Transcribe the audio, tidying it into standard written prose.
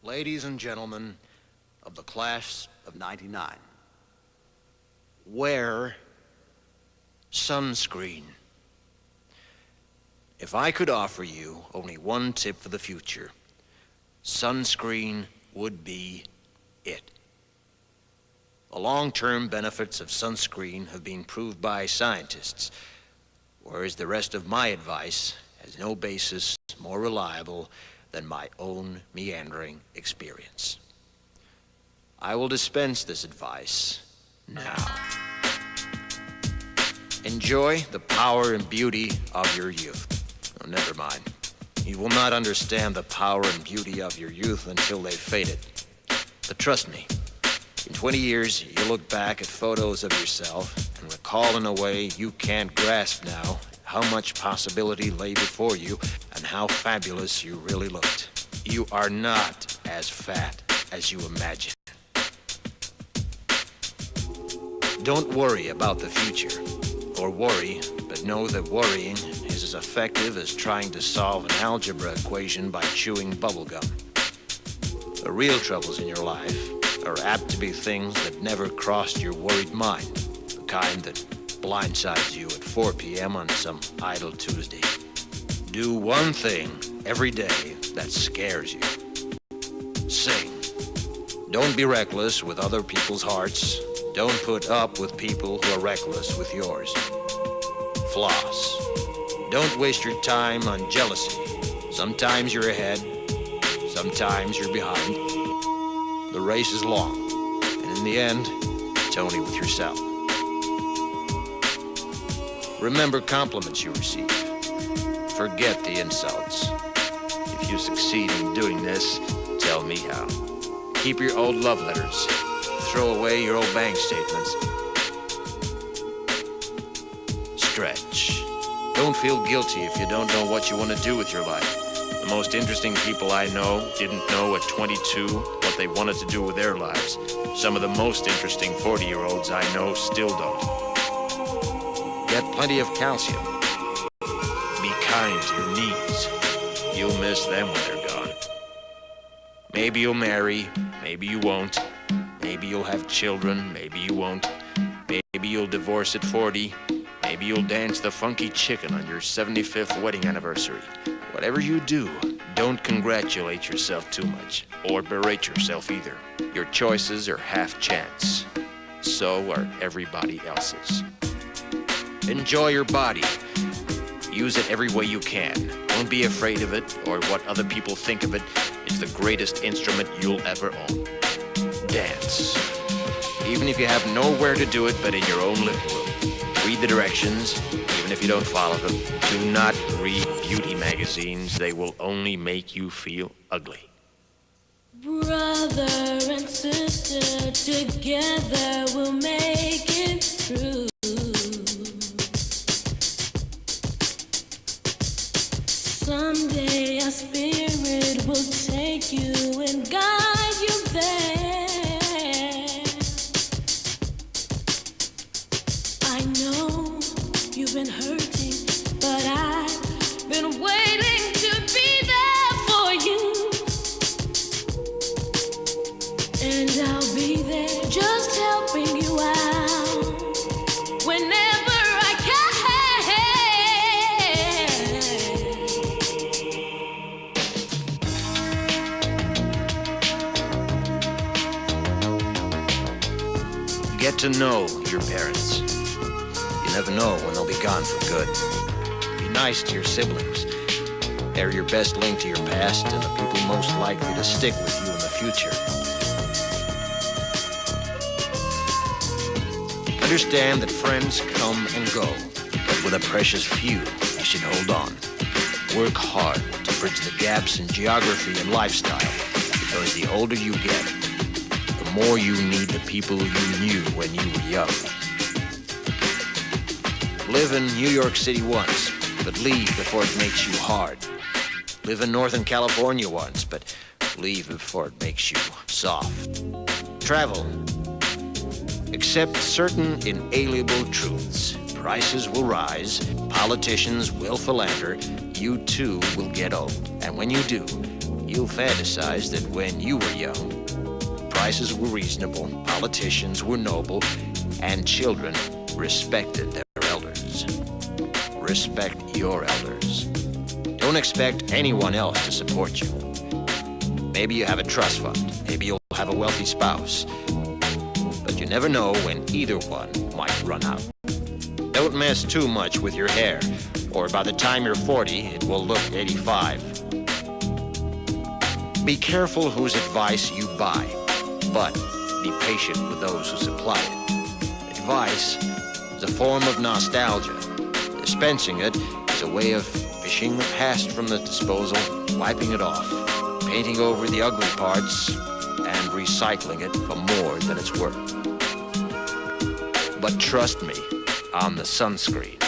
Ladies and gentlemen of the class of '99, wear sunscreen. If I could offer you only one tip for the future, sunscreen would be it. The long-term benefits of sunscreen have been proved by scientists, whereas the rest of my advice has no basis more reliable than my own meandering experience. I will dispense this advice now. Enjoy the power and beauty of your youth. Oh, never mind. You will not understand the power and beauty of your youth until they've faded. But trust me, in 20 years, you'll look back at photos of yourself and recall in a way you can't grasp now how much possibility lay before you and how fabulous you really looked. You are not as fat as you imagine. Don't worry about the future, or worry, but know that worrying is as effective as trying to solve an algebra equation by chewing bubblegum. The real troubles in your life are apt to be things that never crossed your worried mind, the kind that blindsides you at 4 p.m. on some idle Tuesday. Do one thing every day that scares you. Sing. Don't be reckless with other people's hearts. Don't put up with people who are reckless with yours. Floss. Don't waste your time on jealousy. Sometimes you're ahead, sometimes you're behind. The race is long, and in the end, it's only with yourself. Remember compliments you receive. Forget the insults. If you succeed in doing this, tell me how. Keep your old love letters. Throw away your old bank statements. Stretch. Don't feel guilty if you don't know what you want to do with your life. The most interesting people I know didn't know at 22 what they wanted to do with their lives. Some of the most interesting 40-year-olds I know still don't. Get plenty of calcium. Be kind to your knees. You'll miss them when they're gone. Maybe you'll marry, maybe you won't. Maybe you'll have children, maybe you won't. Maybe you'll divorce at 40. Maybe you'll dance the funky chicken on your 75th wedding anniversary. Whatever you do, don't congratulate yourself too much, or berate yourself either. Your choices are half chance. So are everybody else's. Enjoy your body. Use it every way you can. Don't be afraid of it, or what other people think of it. It's the greatest instrument you'll ever own. Dance. Even if you have nowhere to do it but in your own living room. Read the directions, even if you don't follow them. Do not read beauty magazines. They will only make you feel ugly. Brother and sister, together we'll make it through. Someday our spirit will take you and guide you there. I know you've been hurting, but I've been waiting to be there for you. And I'll be there just helping you out whenever I can. Get to know your parents. You never know when they'll be gone for good. Be nice to your siblings. They're your best link to your past and the people most likely to stick with you in the future. Understand that friends come and go, but with a precious few, you should hold on. Work hard to bridge the gaps in geography and lifestyle, because the older you get, the more you need the people you knew when you were young. Live in New York City once, but leave before it makes you hard. Live in Northern California once, but leave before it makes you soft. Travel. Accept certain inalienable truths. Prices will rise, politicians will philander, you too will get old. And when you do, you'll fantasize that when you were young, prices were reasonable, politicians were noble, and children respected their elders. Respect your elders. Don't expect anyone else to support you. Maybe you have a trust fund. Maybe you'll have a wealthy spouse. But you never know when either one might run out. Don't mess too much with your hair, or by the time you're 40, it will look 85. Be careful whose advice you buy, but be patient with those who supply it. Advice is a form of nostalgia. Dispensing it is a way of fishing the past from the disposal, wiping it off, painting over the ugly parts, and recycling it for more than it's worth. But trust me on the sunscreen.